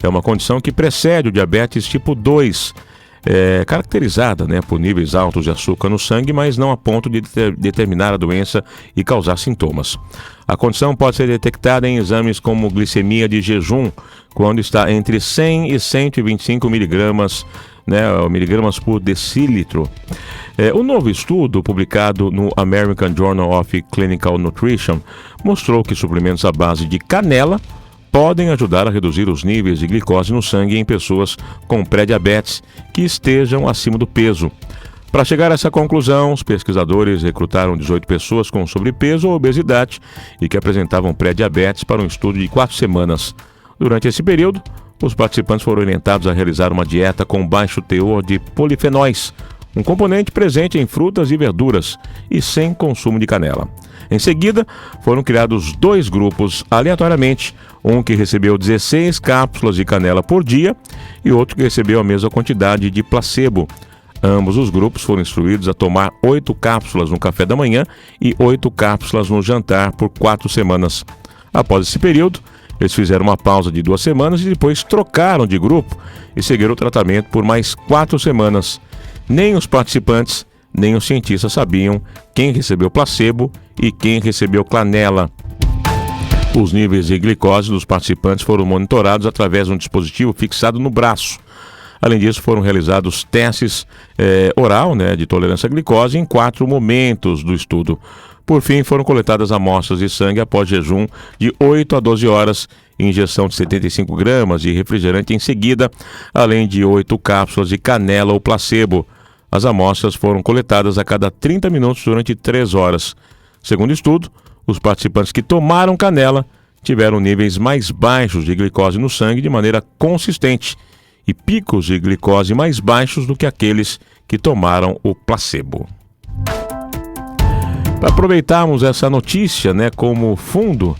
É uma condição que precede o diabetes tipo 2, caracterizada, né, por níveis altos de açúcar no sangue, mas não a ponto de determinar a doença e causar sintomas. A condição pode ser detectada em exames como glicemia de jejum, quando está entre 100 e 125 miligramas, né, miligramas por decilitro. O novo estudo, publicado no American Journal of Clinical Nutrition, mostrou que suplementos à base de canela podem ajudar a reduzir os níveis de glicose no sangue em pessoas com pré-diabetes que estejam acima do peso. Para chegar a essa conclusão, os pesquisadores recrutaram 18 pessoas com sobrepeso ou obesidade e que apresentavam pré-diabetes para um estudo de 4 semanas. Durante esse período, os participantes foram orientados a realizar uma dieta com baixo teor de polifenóis, um componente presente em frutas e verduras, e sem consumo de canela. Em seguida, foram criados 2 grupos aleatoriamente, um que recebeu 16 cápsulas de canela por dia e outro que recebeu a mesma quantidade de placebo. Ambos os grupos foram instruídos a tomar 8 cápsulas no café da manhã e 8 cápsulas no jantar por 4 semanas. Após esse período, eles fizeram uma pausa de 2 semanas e depois trocaram de grupo e seguiram o tratamento por mais 4 semanas. Nem os participantes, nem os cientistas sabiam quem recebeu placebo e quem recebeu canela. Os níveis de glicose dos participantes foram monitorados através de um dispositivo fixado no braço. Além disso, foram realizados testes oral, né, de tolerância à glicose em 4 momentos do estudo. Por fim, foram coletadas amostras de sangue após jejum de 8 a 12 horas, injeção de 75 gramas de refrigerante em seguida, além de 8 cápsulas de canela ou placebo. As amostras foram coletadas a cada 30 minutos durante 3 horas. Segundo o estudo, os participantes que tomaram canela tiveram níveis mais baixos de glicose no sangue de maneira consistente e picos de glicose mais baixos do que aqueles que tomaram o placebo. Para aproveitarmos essa notícia, né, como fundo,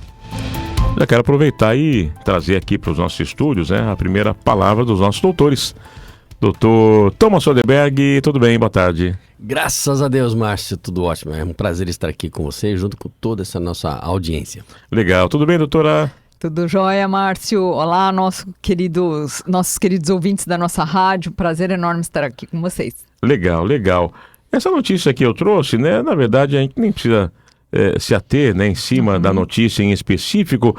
já quero aproveitar e trazer aqui para os nossos estúdios, né, a primeira palavra dos nossos doutores. Doutor Thomas Soderberg, tudo bem? Boa tarde. Graças a Deus, Márcio, tudo ótimo. É um prazer estar aqui com você, junto com toda essa nossa audiência. Legal. Tudo bem, doutora? Tudo jóia, Márcio. Olá, nossos queridos ouvintes da nossa rádio. Prazer enorme estar aqui com vocês. Legal, legal. Essa notícia que eu trouxe, né, na verdade a gente nem precisa se ater, né, em cima da notícia em específico,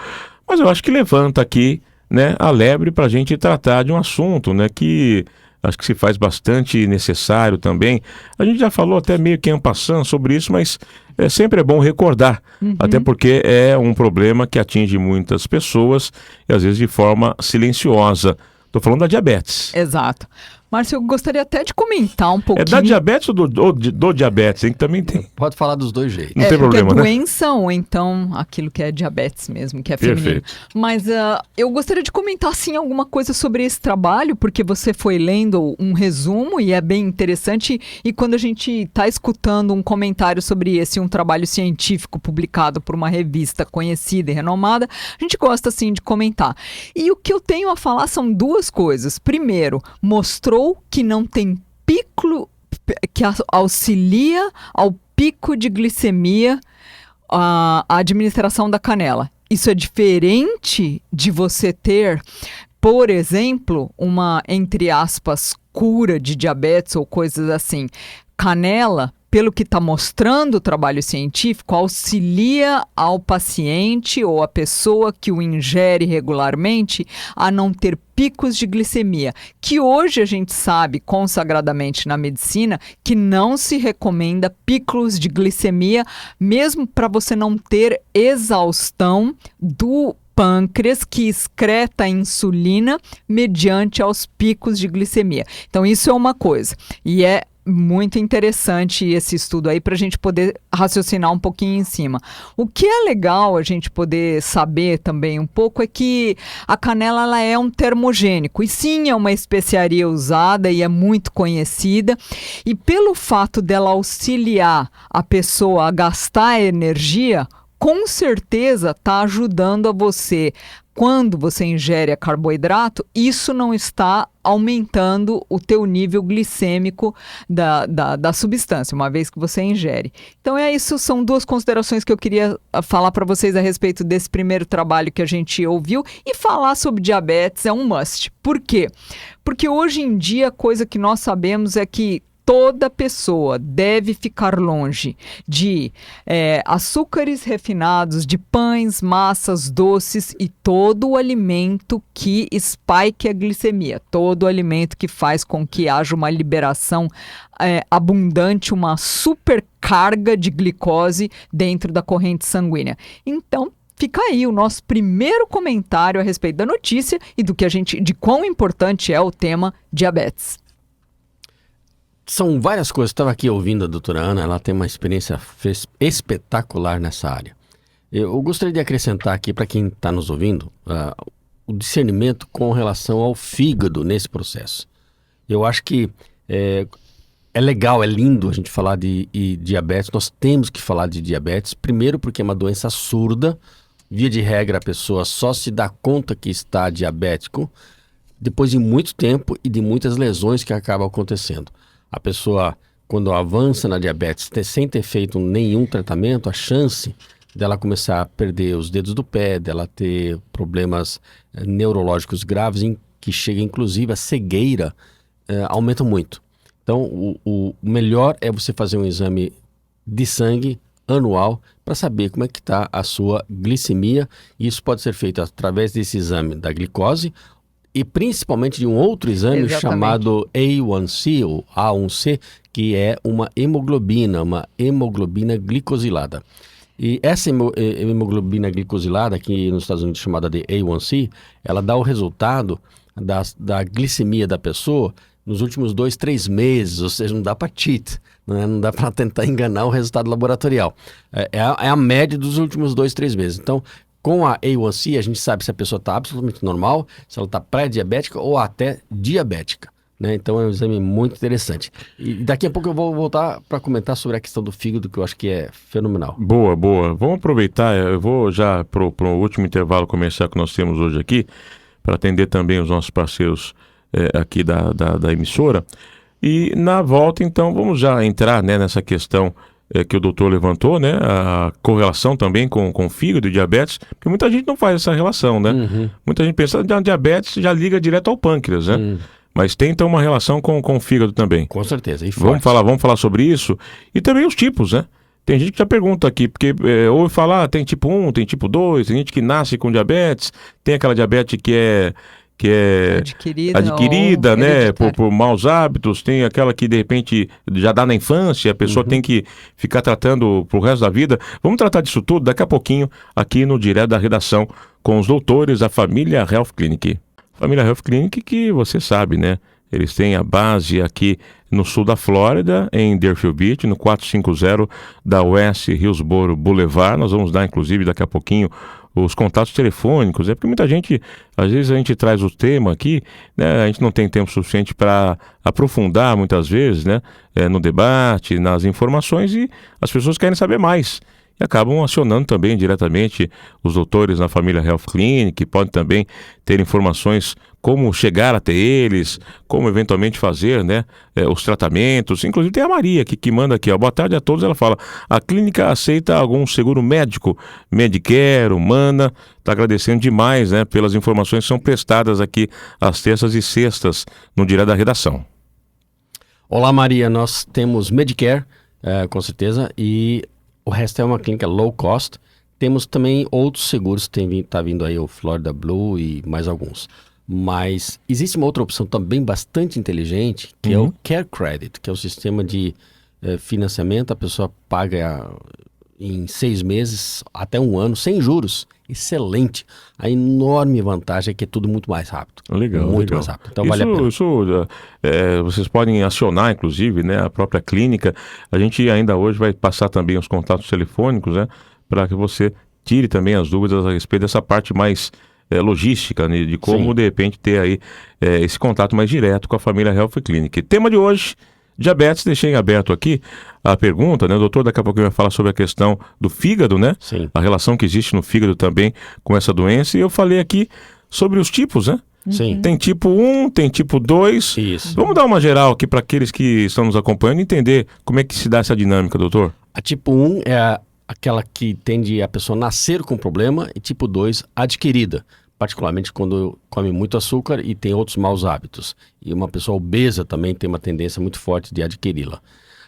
mas eu acho que levanta aqui, né, a lebre para a gente tratar de um assunto, né, que acho que se faz bastante necessário também. A gente já falou até meio que en passant sobre isso, mas sempre é bom recordar, até porque é um problema que atinge muitas pessoas e às vezes de forma silenciosa. Estou falando da diabetes. Exato. Márcio, eu gostaria até de comentar um pouquinho. É da diabetes ou do diabetes, hein? Que também tem. Pode falar dos dois jeitos. Não tem problema, né? É doença ou então aquilo que é diabetes mesmo, que é feminino. Perfeito. Mas eu gostaria de comentar, sim, alguma coisa sobre esse trabalho, porque você foi lendo um resumo e é bem interessante. E quando a gente está escutando um comentário sobre um trabalho científico publicado por uma revista conhecida e renomada, a gente gosta, sim, de comentar. E o que eu tenho a falar são 2 coisas. Primeiro, mostrou que não tem pico que auxilia ao pico de glicemia a administração da canela. Isso é diferente de você ter, por exemplo, uma, entre aspas, cura de diabetes ou coisas assim. Canela, pelo que está mostrando o trabalho científico, auxilia ao paciente ou a pessoa que o ingere regularmente a não ter picos de glicemia, que hoje a gente sabe consagradamente na medicina que não se recomenda picos de glicemia, mesmo para você não ter exaustão do pâncreas que excreta a insulina mediante aos picos de glicemia. Então isso é uma coisa, e é muito interessante esse estudo aí para a gente poder raciocinar um pouquinho em cima. O que é legal a gente poder saber também um pouco é que a canela ela é um termogênico e sim é uma especiaria usada e é muito conhecida, e pelo fato dela auxiliar a pessoa a gastar energia com certeza está ajudando a você. Quando você ingere carboidrato, isso não está aumentando o teu nível glicêmico da substância, uma vez que você ingere. Então é isso, são duas considerações que eu queria falar para vocês a respeito desse primeiro trabalho que a gente ouviu, e falar sobre diabetes é um must. Por quê? Porque hoje em dia a coisa que nós sabemos é que toda pessoa deve ficar longe de açúcares refinados, de pães, massas, doces e todo o alimento que spike a glicemia, todo o alimento que faz com que haja uma liberação abundante, uma supercarga de glicose dentro da corrente sanguínea. Então, fica aí o nosso primeiro comentário a respeito da notícia e de quão importante é o tema diabetes. São várias coisas. Estava aqui ouvindo a doutora Ana, ela tem uma experiência espetacular nessa área. Eu gostaria de acrescentar aqui para quem está nos ouvindo o discernimento com relação ao fígado nesse processo. Eu acho que é legal, é lindo a gente falar de diabetes. Nós temos que falar de diabetes, primeiro porque é uma doença surda. Via de regra, a pessoa só se dá conta que está diabético depois de muito tempo e de muitas lesões que acabam acontecendo. A pessoa, quando avança na diabetes, sem ter feito nenhum tratamento, a chance dela começar a perder os dedos do pé, dela ter problemas neurológicos graves, que chega inclusive a cegueira, aumenta muito. Então, o melhor é você fazer um exame de sangue anual para saber como é que está a sua glicemia. Isso pode ser feito através desse exame da glicose, e principalmente de um outro exame chamado A1C, ou A1C, que é uma hemoglobina glicosilada. E essa hemoglobina glicosilada, aqui nos Estados Unidos chamada de A1C, ela dá o resultado da glicemia da pessoa nos últimos 2-3 meses, ou seja, não dá para cheat, não dá para tentar enganar o resultado laboratorial. É a média dos últimos 2-3 meses. Então, com a A1C, a gente sabe se a pessoa está absolutamente normal, se ela está pré-diabética ou até diabética, né? Então é um exame muito interessante. E daqui a pouco eu vou voltar para comentar sobre a questão do fígado, que eu acho que é fenomenal. Boa. Vamos aproveitar, eu vou já para o último intervalo comercial que nós temos hoje aqui, para atender também os nossos parceiros aqui da emissora. E na volta, então, vamos já entrar, né, nessa questão que o doutor levantou, né, a correlação também com fígado e diabetes, porque muita gente não faz essa relação, né? Uhum. Muita gente pensa que diabetes já liga direto ao pâncreas, né? Mas tem então uma relação com o fígado também. Com certeza. E vamos falar sobre isso. E também os tipos, né? Tem gente que já pergunta aqui, porque ouve falar, tem tipo 1, tem tipo 2, tem gente que nasce com diabetes, tem aquela diabetes que é adquirida, né, por maus hábitos, tem aquela que de repente já dá na infância, a pessoa tem que ficar tratando pro resto da vida. Vamos tratar disso tudo daqui a pouquinho aqui no Direto da Redação com os doutores da Família Health Clinic. Família Health Clinic, que você sabe, né, eles têm a base aqui no sul da Flórida, em Deerfield Beach, no 450 da West Hillsborough Boulevard. Nós vamos dar, inclusive, daqui a pouquinho os contatos telefônicos, porque muita gente, às vezes a gente traz o tema aqui, né, a gente não tem tempo suficiente para aprofundar muitas vezes, né, no debate, nas informações, e as pessoas querem saber mais. E acabam acionando também diretamente os doutores na Família Health Clinic, podem também ter informações como chegar até eles, como eventualmente fazer, né, os tratamentos. Inclusive tem a Maria que manda aqui, ó, boa tarde a todos, ela fala, a clínica aceita algum seguro médico, Medicare, Humana, está agradecendo demais, né, pelas informações que são prestadas aqui às terças e sextas no Direto da Redação. Olá Maria, nós temos Medicare, com certeza, e o resto é uma clínica low cost. Temos também outros seguros, tá vindo aí o Florida Blue e mais alguns. Mas existe uma outra opção também bastante inteligente, que é o Care Credit, que é o sistema de financiamento. A pessoa paga em 6 meses, até 1 ano, sem juros. Excelente. A enorme vantagem é que é tudo muito mais rápido. Legal. Muito mais rápido. Então vale a pena. Vocês podem acionar, inclusive, né, a própria clínica. A gente ainda hoje vai passar também os contatos telefônicos, né, para que você tire também as dúvidas a respeito dessa parte mais logística, né, de como, de repente, ter aí esse contato mais direto com a Família Health Clinic. Tema de hoje, Diabetes, deixei em aberto aqui a pergunta, né? O doutor daqui a pouco vai falar sobre a questão do fígado, né? Sim. A relação que existe no fígado também com essa doença. E eu falei aqui sobre os tipos, né? Sim. Tem tipo 1, tem tipo 2. Isso. Vamos dar uma geral aqui para aqueles que estão nos acompanhando e entender como é que se dá essa dinâmica, doutor. A tipo 1 é aquela que tende a pessoa nascer com problema, e tipo 2, adquirida, particularmente quando come muito açúcar e tem outros maus hábitos. E uma pessoa obesa também tem uma tendência muito forte de adquiri-la.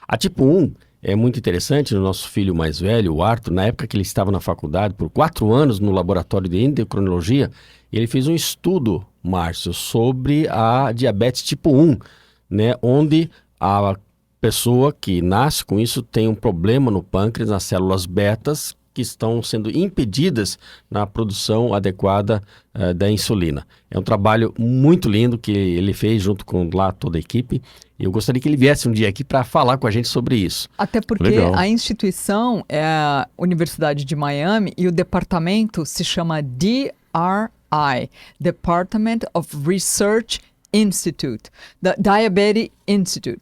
A tipo 1 é muito interessante. No nosso filho mais velho, o Arthur, na época que ele estava na faculdade, por 4 anos no laboratório de endocrinologia, ele fez um estudo, Márcio, sobre a diabetes tipo 1, né, onde a pessoa que nasce com isso tem um problema no pâncreas, nas células betas, que estão sendo impedidas na produção adequada da insulina. É um trabalho muito lindo que ele fez junto com lá toda a equipe. E eu gostaria que ele viesse um dia aqui para falar com a gente sobre isso. Até porque Legal. a instituição é a Universidade de Miami e o departamento se chama DRI, Department of Research Institute, da Diabetes Institute.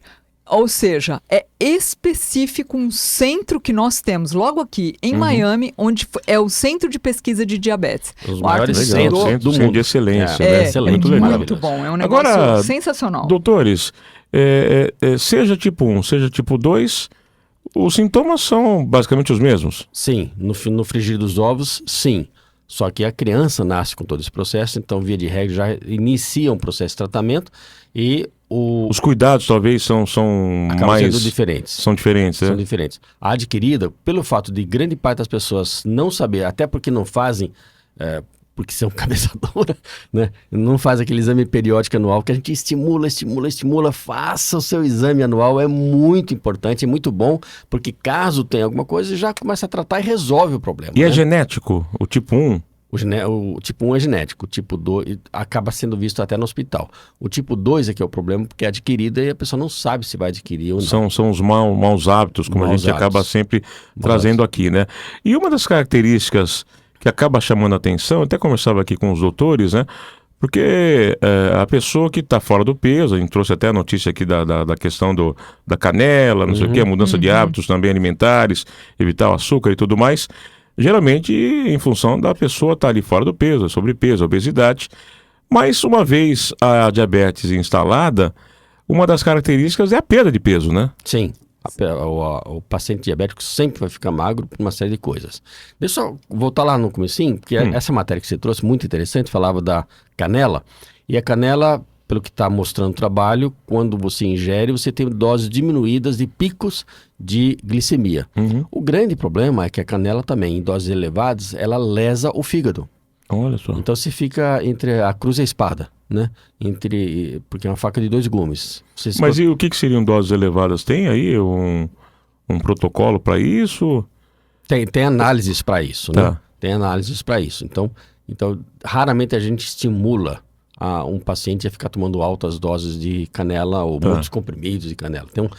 Ou seja, é específico um centro que nós temos logo aqui em Miami, onde é o Centro de Pesquisa de Diabetes. Os O maiores Arthur centros estudou- do Centro mundo. de excelência, É, né? excelente, Muito legal. muito bom, é um negócio Agora, sensacional. Doutores, seja tipo 1, seja tipo 2, os sintomas são basicamente os mesmos. Sim, no frigir dos ovos, sim. Só que a criança nasce com todo esse processo, então, via de regra, já inicia um processo de tratamento e Os cuidados talvez são acabam mais... sendo diferentes. São diferentes, São né? diferentes. A adquirida, pelo fato de grande parte das pessoas não saber, até porque não fazem, porque são cabeça dura, né? Não faz aquele exame periódico anual, que a gente estimula, faça o seu exame anual, é muito importante, é muito bom, porque caso tenha alguma coisa, já começa a tratar e resolve o problema. E né? é genético, o tipo 1? O tipo 1 é genético, o tipo 2 acaba sendo visto até no hospital. O tipo 2 é que é o problema, porque é adquirida e a pessoa não sabe se vai adquirir ou não. São os maus hábitos, como a Maus gente acaba hábitos. sempre trazendo aqui, né? E uma das características que acaba chamando a atenção, eu até conversava aqui com os doutores, né? Porque a pessoa que está fora do peso, a gente trouxe até a notícia aqui da questão da canela, não sei o que, a mudança de hábitos também alimentares, evitar o açúcar e tudo mais, geralmente em função da pessoa estar ali fora do peso, a sobrepeso, a obesidade. Mas uma vez a diabetes instalada, uma das características é a perda de peso, né? Sim. O paciente diabético sempre vai ficar magro por uma série de coisas. Deixa eu voltar lá no comecinho, porque essa matéria que você trouxe, muito interessante, falava da canela. E a canela, pelo que está mostrando o trabalho, quando você ingere, você tem doses diminuídas de picos de glicemia. O grande problema é que a canela também, em doses elevadas, ela lesa o fígado. Olha só. Então você fica entre a cruz e a espada, né? Porque é uma faca de 2 gumes. Mas e o que seriam doses elevadas? Tem aí um protocolo para isso? Tem análises para isso, Tá. né? Tem análises para isso. Então, raramente a gente estimula um paciente a ficar tomando altas doses de canela ou muitos comprimidos de canela. Então,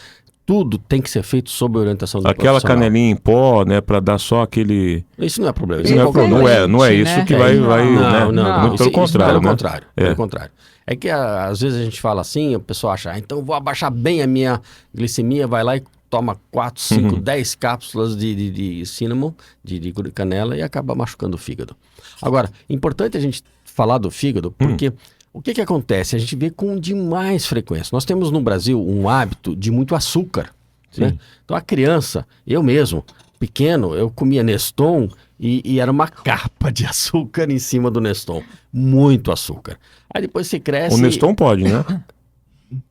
tudo tem que ser feito sob a orientação do Aquela profissional. canelinha em pó, né, para dar só aquele... Isso não é problema. Isso não é isso né? que vai, Não, né? Muito pelo Isso, contrário, pelo né? contrário, pelo contrário. É que às vezes a gente fala assim, a pessoa acha, então vou abaixar bem a minha glicemia, vai lá e toma 4, 5, 10 cápsulas de cinnamon, de canela e acaba machucando o fígado. Agora, importante a gente falar do fígado, porque o que acontece? A gente vê com demais frequência. Nós temos no Brasil um hábito de muito açúcar, né? Então a criança, eu mesmo, pequeno, eu comia Neston e era uma capa de açúcar em cima do Neston. Muito açúcar. Aí depois você cresce... O Neston pode, né?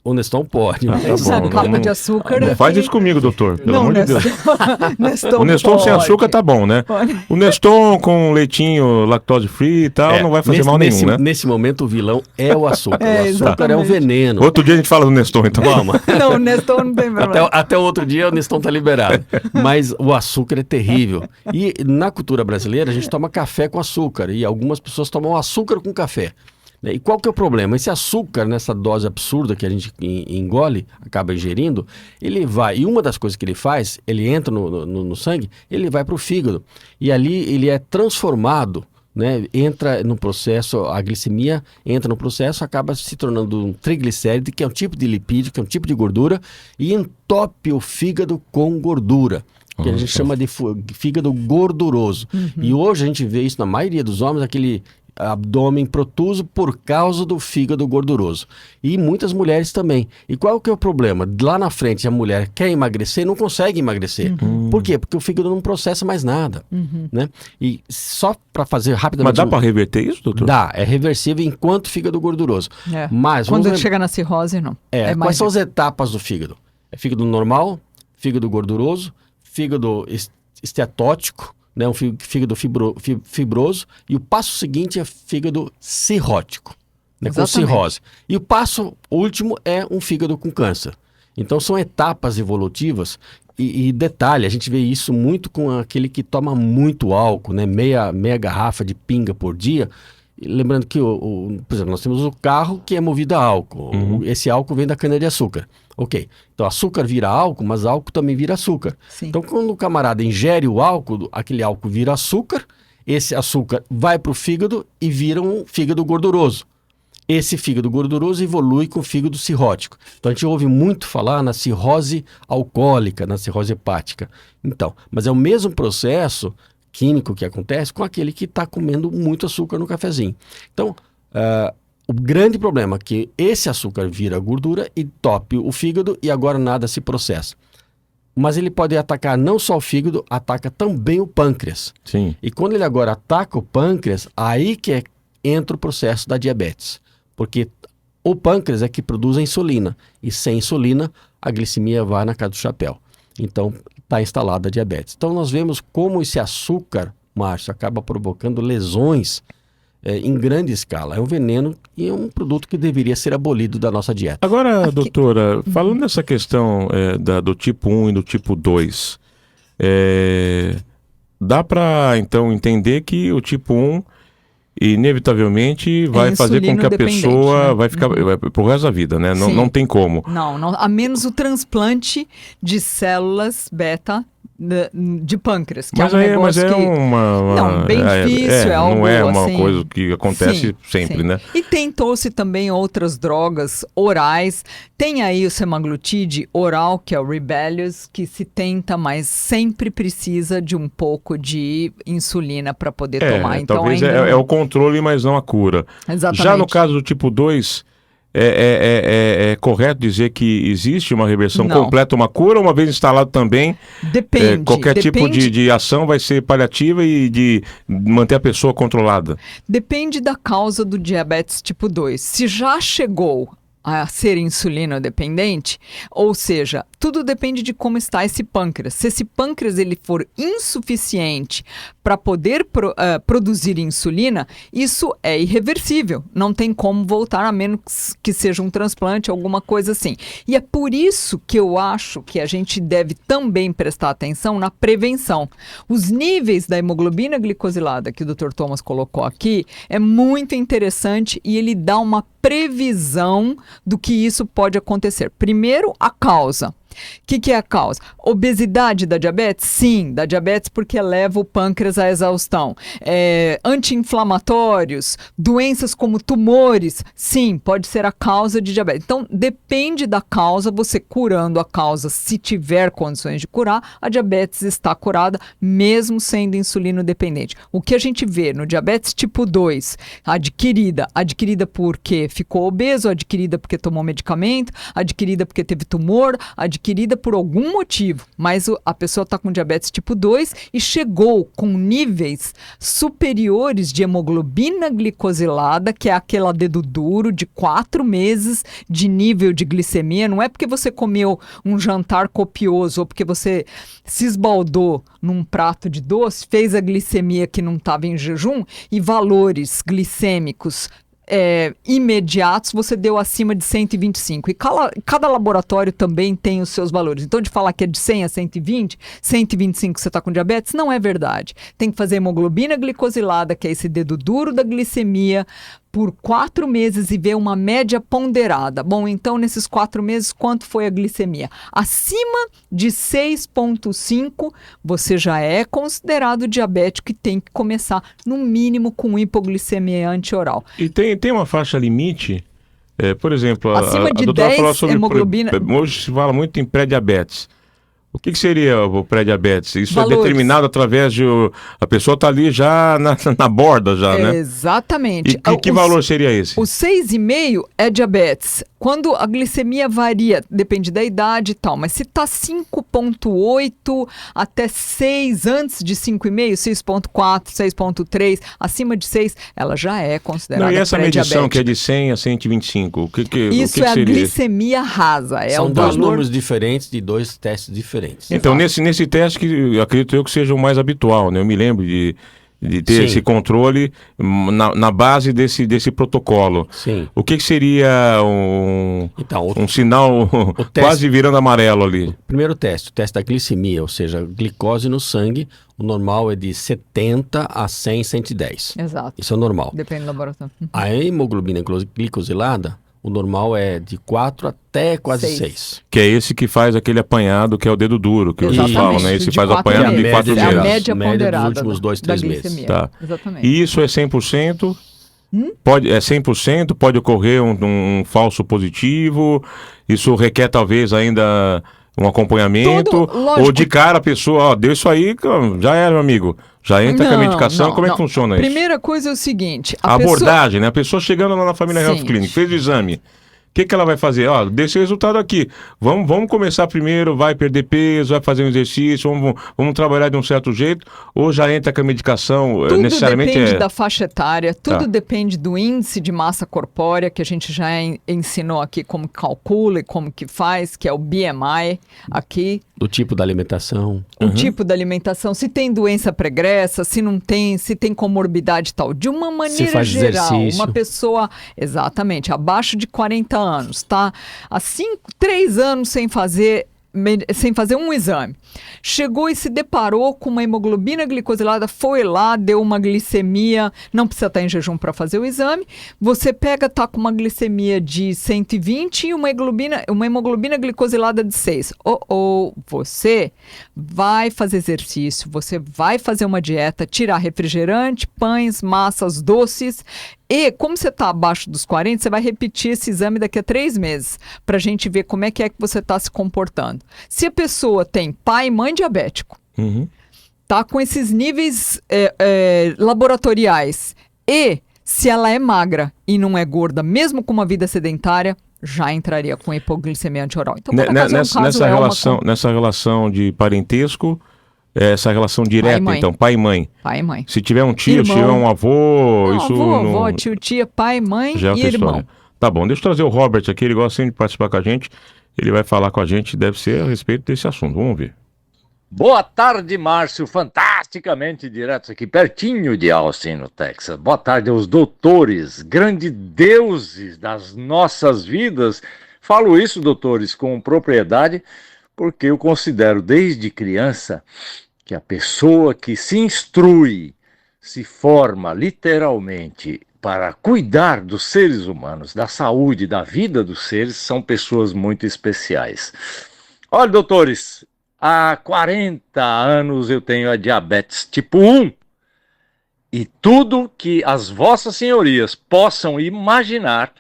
O Neston pode. Tá Essa bom, capa não- de açúcar. Não faz isso comigo, doutor, pelo amor de Deus. Neston O Neston sem pode. açúcar tá bom, né? Pode. O Neston com leitinho lactose free e tal não vai fazer mal nenhum, né? Nesse momento o vilão é o açúcar. É, o açúcar é o exatamente. veneno. Outro dia a gente fala do Neston, então. Vamos. Não, o Neston não tem problema. Até o outro dia o Neston tá liberado. Mas o açúcar é terrível. E na cultura brasileira a gente toma café com açúcar. E algumas pessoas tomam açúcar com café. E qual que é o problema? Esse açúcar, nessa dose absurda que a gente engole, acaba ingerindo, ele vai... E uma das coisas que ele faz, ele entra no sangue, ele vai para o fígado. E ali ele é transformado né, entra no processo, a glicemia entra no processo, acaba se tornando um triglicéride, que é um tipo de lipídio, que é um tipo de gordura, e entope o fígado com gordura, que a gente chama de fígado gorduroso. E hoje a gente vê isso na maioria dos homens, aquele abdômen protuso por causa do fígado gorduroso. E muitas mulheres também. E qual que é o problema? Lá na frente a mulher quer emagrecer, não consegue emagrecer. Por quê? Porque o fígado não processa mais nada. Né? E só para fazer rapidamente... Mas dá para reverter isso, doutor? Dá, é reversível enquanto fígado gorduroso. Mas quando chega na cirrose, não. Quais são as etapas do fígado? É fígado normal, fígado gorduroso, fígado esteatótico, né, um fígado fibroso, e o passo seguinte é fígado cirrótico, né, com cirrose. E o passo último é um fígado com câncer. Então são etapas evolutivas e detalhe, a gente vê isso muito com aquele que toma muito álcool, né, meia garrafa de pinga por dia. E lembrando que, por exemplo, nós temos o carro que é movido a álcool. Esse álcool vem da cana-de-açúcar. Ok, então açúcar vira álcool, mas álcool também vira açúcar. Sim. Então quando o camarada ingere o álcool, aquele álcool vira açúcar, esse açúcar vai para o fígado e vira um fígado gorduroso. Esse fígado gorduroso evolui com o fígado cirrótico. Então a gente ouve muito falar na cirrose alcoólica, na cirrose hepática. Então, mas é o mesmo processo químico que acontece com aquele que está comendo muito açúcar no cafezinho. Então, o grande problema é que esse açúcar vira gordura e entope o fígado e agora nada se processa. Mas ele pode atacar não só o fígado, ataca também o pâncreas. Sim. E quando ele agora ataca o pâncreas, aí que entra o processo da diabetes. Porque o pâncreas é que produz a insulina. E sem insulina, a glicemia vai na casa do chapéu. Então, está instalada a diabetes. Então, nós vemos como esse açúcar, Márcio, acaba provocando lesões em grande escala. É um veneno e é um produto que deveria ser abolido da nossa dieta. Agora, doutora, falando nessa questão do tipo 1 e do tipo 2, dá para, então, entender que o tipo 1 inevitavelmente vai fazer com que a pessoa vai ficar pro resto da vida, né? Não tem como. Não, a menos o transplante de células beta de pâncreas, que mas é um negócio que... Não, bem difícil, algo não é uma assim... coisa que acontece sempre, né? E tentou-se também outras drogas orais. Tem aí o semaglutide oral, que é o Rebellious, que se tenta, mas sempre precisa de um pouco de insulina para poder tomar. Então, talvez ainda é o controle, mas não a cura. Exatamente. Já no caso do tipo 2... É correto dizer que existe uma reversão completa, uma cura, uma vez instalado também? Depende. Qualquer tipo de ação vai ser paliativa e de manter a pessoa controlada? Depende da causa do diabetes tipo 2. Se já chegou a ser insulino dependente, ou seja, tudo depende de como está esse pâncreas. Se esse pâncreas ele for insuficiente para poder produzir insulina, isso é irreversível. Não tem como voltar, a menos que seja um transplante, alguma coisa assim. E é por isso que eu acho que a gente deve também prestar atenção na prevenção. Os níveis da hemoglobina glicosilada que o Dr. Thomas colocou aqui é muito interessante e ele dá uma previsão do que isso pode acontecer. Primeiro, a causa. O que é a causa? Obesidade da diabetes? Sim, da diabetes porque leva o pâncreas à exaustão. Anti-inflamatórios, doenças como tumores? Sim, pode ser a causa de diabetes. Então, depende da causa, você curando a causa, se tiver condições de curar, a diabetes está curada, mesmo sendo insulino dependente. O que a gente vê no diabetes tipo 2, adquirida porque ficou obeso, adquirida porque tomou medicamento, adquirida porque teve tumor, adquirida por algum motivo, mas a pessoa está com diabetes tipo 2 e chegou com níveis superiores de hemoglobina glicosilada, que é aquela dedo duro de 4 meses de nível de glicemia. Não é porque você comeu um jantar copioso ou porque você se esbaldou num prato de doce, fez a glicemia que não estava em jejum e valores glicêmicos imediatos, você deu acima de 125. E cada laboratório também tem os seus valores. Então, de falar que é de 100 a 120, 125 você está com diabetes, não é verdade. Tem que fazer hemoglobina glicosilada, que é esse dedo duro da glicemia, por 4 meses e ver uma média ponderada. Bom, então nesses 4 meses, quanto foi a glicemia? Acima de 6,5, você já é considerado diabético e tem que começar, no mínimo, com hipoglicemia anti-oral. E tem uma faixa limite? Por exemplo, Acima de doutora 10 falou sobre hemoglobina... Hoje se fala muito em pré-diabetes. O que seria o pré-diabetes? Isso Valores. é determinado através de... A pessoa está ali já na borda, né? Exatamente. E que valor seria esse? O 6,5 é diabetes. Quando a glicemia varia, depende da idade e tal, mas se está 5,8 até 6, antes de 5,5, 6,4, 6,3, acima de 6, ela já é considerada E essa medição pré-diabética. que é de 100 a 125, o que Isso o que é a seria? glicemia rasa. É São o dois valor... números diferentes de 2 testes diferentes. Então, nesse teste, que eu acredito eu que seja o mais habitual, né? Eu me lembro de ter Sim. esse controle na base desse protocolo. Sim. O que seria Então, um sinal teste- quase virando amarelo ali? primeiro teste, o teste da glicemia, ou seja, glicose no sangue, o normal é de 70 a 100, 110. Exato. Isso é o normal. Depende do laboratório. A hemoglobina glicosilada, o normal é de 4 até quase 6. 6. Que é esse que faz aquele apanhado, que é o dedo duro, que vocês Exatamente. falam, né? Esse De faz o 4 apanhado de meses. 4 É a meses. média Média dos ponderada últimos 2, da 3 meses. glicemia. Tá. Exatamente. E isso é 100%? É 100%? Pode ocorrer um falso positivo? Isso requer talvez ainda um acompanhamento? Lógico. Ou de cara a pessoa, deu isso aí, já era, meu amigo. Já entra com a medicação, como é que funciona isso? Primeira coisa é o seguinte... A pessoa- abordagem, né? A pessoa chegando lá na Família Health Sim. Clinic, fez o exame. O que ela vai fazer? Desse resultado aqui. Vamos começar primeiro, vai perder peso, vai fazer um exercício, vamos trabalhar de um certo jeito, ou já entra com a medicação, Tudo necessariamente depende da faixa etária, tudo Tá. depende do índice de massa corpórea, que a gente já ensinou aqui como calcula e como que faz, que é o BMI aqui. Do tipo da alimentação. O tipo da alimentação, se tem doença pregressa, se não tem, se tem comorbidade e tal. De uma maneira faz geral, exercício. uma pessoa, exatamente, abaixo de 40 anos, tá? Há 3 anos sem fazer um exame. Chegou e se deparou com uma hemoglobina glicosilada, foi lá, deu uma glicemia, não precisa estar em jejum para fazer o exame. Você tá com uma glicemia de 120 e uma hemoglobina glicosilada de 6. Você vai fazer exercício, você vai fazer uma dieta, tirar refrigerante, pães, massas, doces. E, como você está abaixo dos 40, você vai repetir esse exame daqui a 3 meses, para a gente ver como é que você está se comportando. Se a pessoa tem pai e mãe diabético, tá com esses níveis laboratoriais, e se ela é magra e não é gorda, mesmo com uma vida sedentária, já entraria com hipoglicemia anti-oral. Então, cada caso Nessa relação de parentesco, essa relação direta, então, pai e mãe. Pai e mãe. Se tiver um tio, se Irmão. tiver um avô, isso Avô, tio, tia, pai, mãe já é e outra irmão. história. Tá bom, deixa eu trazer o Robert aqui, ele gosta sempre de participar com a gente. Ele vai falar com a gente, deve ser a respeito desse assunto. Vamos ver. Boa tarde, Márcio, fantasticamente direto aqui, pertinho de Austin, no Texas. Boa tarde aos doutores, grandes deuses das nossas vidas. Falo isso, doutores, com propriedade, porque eu considero desde criança que a pessoa que se instrui, se forma literalmente para cuidar dos seres humanos, da saúde, da vida dos seres, são pessoas muito especiais. Olha, doutores, há 40 anos eu tenho a diabetes tipo 1 e tudo que as vossas senhorias possam imaginar,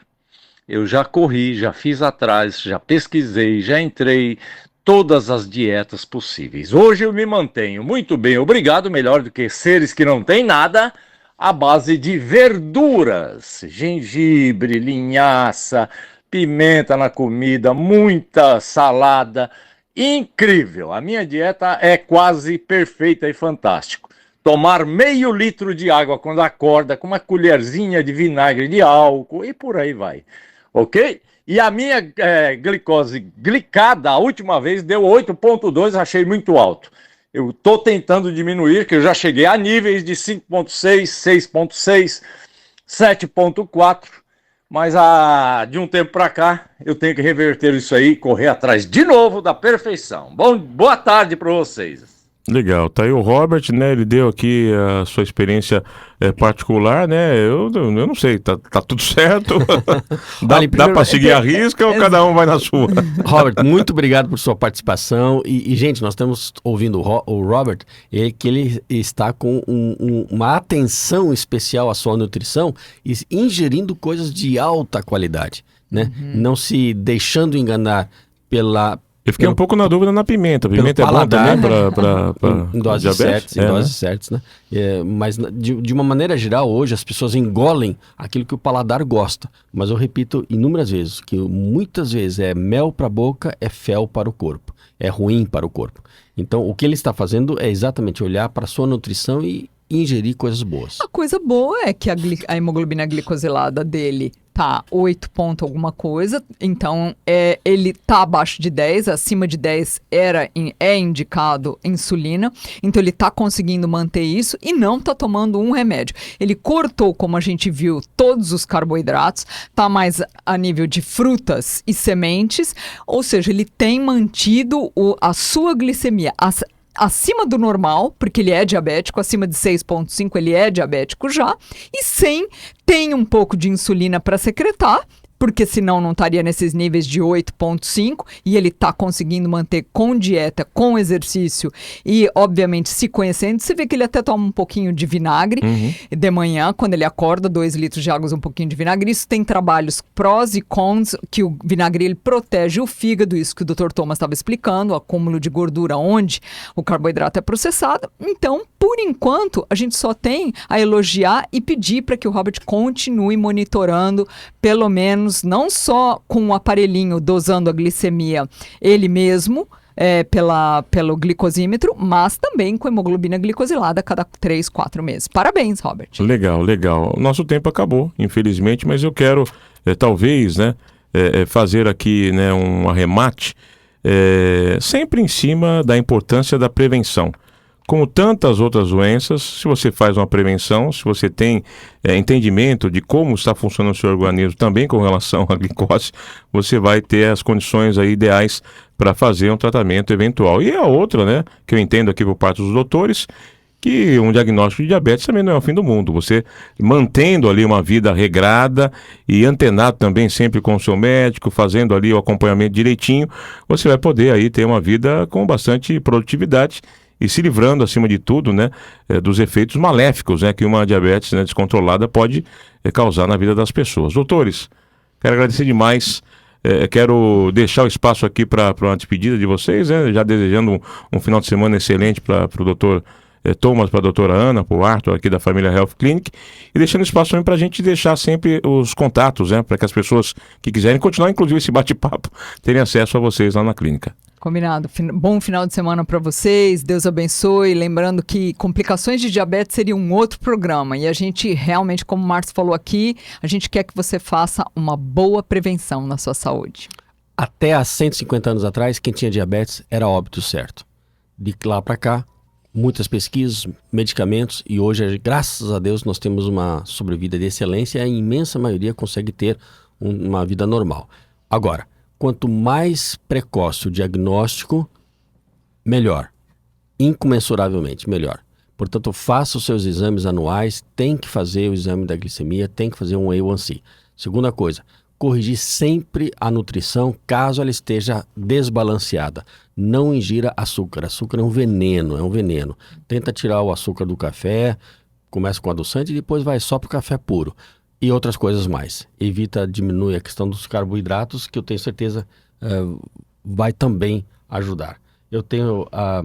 eu já corri, já fiz atrás, já pesquisei, já entrei todas as dietas possíveis. Hoje eu me mantenho muito bem, obrigado, melhor do que seres que não têm nada, à base de verduras, gengibre, linhaça, pimenta na comida, muita salada. Incrível! A minha dieta é quase perfeita e fantástica. Tomar meio litro de água quando acorda, com uma colherzinha de vinagre de álcool e por aí vai. Ok? E a minha glicose glicada, a última vez, deu 8,2, achei muito alto. Eu estou tentando diminuir, que eu já cheguei a níveis de 5,6, 6,6, 7,4, mas de um tempo para cá eu tenho que reverter isso aí e correr atrás de novo da perfeição. Boa tarde para vocês. Legal, tá aí o Robert, né? Ele deu aqui a sua experiência particular, né? Eu não sei, tá tudo certo? Dá para seguir a risca ou cada um vai na sua? Robert, muito obrigado por sua participação. E, gente, nós estamos ouvindo o Robert, que ele está com uma atenção especial à sua nutrição e ingerindo coisas de alta qualidade, né? Não se deixando enganar Eu fiquei um pouco na dúvida na pimenta. Pimenta é bom também para em doses diabetes? certas, doses certas, né? Mas de uma maneira geral, hoje as pessoas engolem aquilo que o paladar gosta. Mas eu repito inúmeras vezes que muitas vezes é mel para a boca, é fel para o corpo. É ruim para o corpo. Então, o que ele está fazendo é exatamente olhar para a sua nutrição e ingerir coisas boas. A coisa boa é que a hemoglobina glicosilada dele tá 8 ponto alguma coisa, então ele tá abaixo de 10, acima de 10 é indicado insulina, então ele tá conseguindo manter isso e não tá tomando um remédio. Ele cortou, como a gente viu, todos os carboidratos, tá mais a nível de frutas e sementes, ou seja, ele tem mantido a sua glicemia acima do normal, porque ele é diabético, acima de 6,5 ele é diabético já, e tem um pouco de insulina para secretar, porque senão não estaria nesses níveis de 8,5, e ele está conseguindo manter com dieta, com exercício e, obviamente, se conhecendo. Você vê que ele até toma um pouquinho de vinagre de manhã, quando ele acorda, 2 litros de água, um pouquinho de vinagre. Isso tem trabalhos prós e cons, que o vinagre ele protege o fígado, isso que o Dr. Thomas estava explicando, o acúmulo de gordura onde o carboidrato é processado. Então, por enquanto, a gente só tem a elogiar e pedir para que o Robert continue monitorando, pelo menos, não só com o aparelhinho dosando a glicemia ele mesmo, pelo glicosímetro, mas também com hemoglobina glicosilada a cada 3, 4 meses. Parabéns, Robert. Legal, legal. O nosso tempo acabou, infelizmente, mas eu quero, talvez, né, fazer aqui, né, um arremate, sempre em cima da importância da prevenção. Como tantas outras doenças, se você faz uma prevenção, se você tem entendimento de como está funcionando o seu organismo também com relação à glicose, você vai ter as condições aí ideais para fazer um tratamento eventual. E a outra, né, que eu entendo aqui por parte dos doutores, que um diagnóstico de diabetes também não é o fim do mundo. Você mantendo ali uma vida regrada e antenado também sempre com o seu médico, fazendo ali o acompanhamento direitinho, você vai poder aí ter uma vida com bastante produtividade e se livrando, acima de tudo, né, dos efeitos maléficos, né, que uma diabetes, né, descontrolada pode causar na vida das pessoas. Doutores, quero agradecer demais. Quero deixar o espaço aqui para uma despedida de vocês, né, já desejando um final de semana excelente para o doutor Thomas, para a doutora Ana, para o Arthur aqui da Família Health Clinic, e deixando espaço também para a gente deixar sempre os contatos, né, para que as pessoas que quiserem continuar, inclusive esse bate-papo, terem acesso a vocês lá na clínica. Combinado. Bom final de semana para vocês. Deus abençoe. Lembrando que complicações de diabetes seria um outro programa. E a gente realmente, como o Márcio falou aqui, a gente quer que você faça uma boa prevenção na sua saúde. Até há 150 anos atrás, quem tinha diabetes era óbito certo. De lá para cá, muitas pesquisas, medicamentos, e hoje, graças a Deus, nós temos uma sobrevida de excelência e a imensa maioria consegue ter uma vida normal. Agora, quanto mais precoce o diagnóstico, melhor. Incomensuravelmente melhor. Portanto, faça os seus exames anuais, tem que fazer o exame da glicemia, tem que fazer um A1C. Segunda coisa, corrigir sempre a nutrição caso ela esteja desbalanceada. Não ingira açúcar. Açúcar é um veneno. Tenta tirar o açúcar do café, começa com adoçante e depois vai só para o café puro. E outras coisas mais. Evita, diminui a questão dos carboidratos, que eu tenho certeza vai também ajudar. Eu tenho a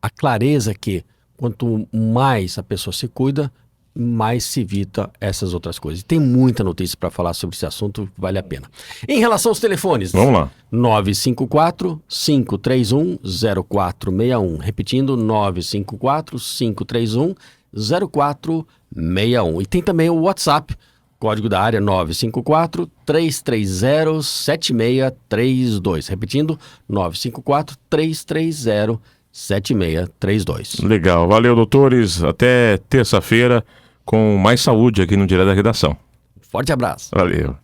clareza que quanto mais a pessoa se cuida, mais se evita essas outras coisas. Tem muita notícia para falar sobre esse assunto, vale a pena. Em relação aos telefones, vamos lá. 954-531-0461. Repetindo, 954-531-0461. E tem também o WhatsApp, código da área 954-330-7632. Repetindo, 954-330-7632. Legal, valeu, doutores. Até terça-feira com mais saúde aqui no Direto da Redação. Forte abraço. Valeu.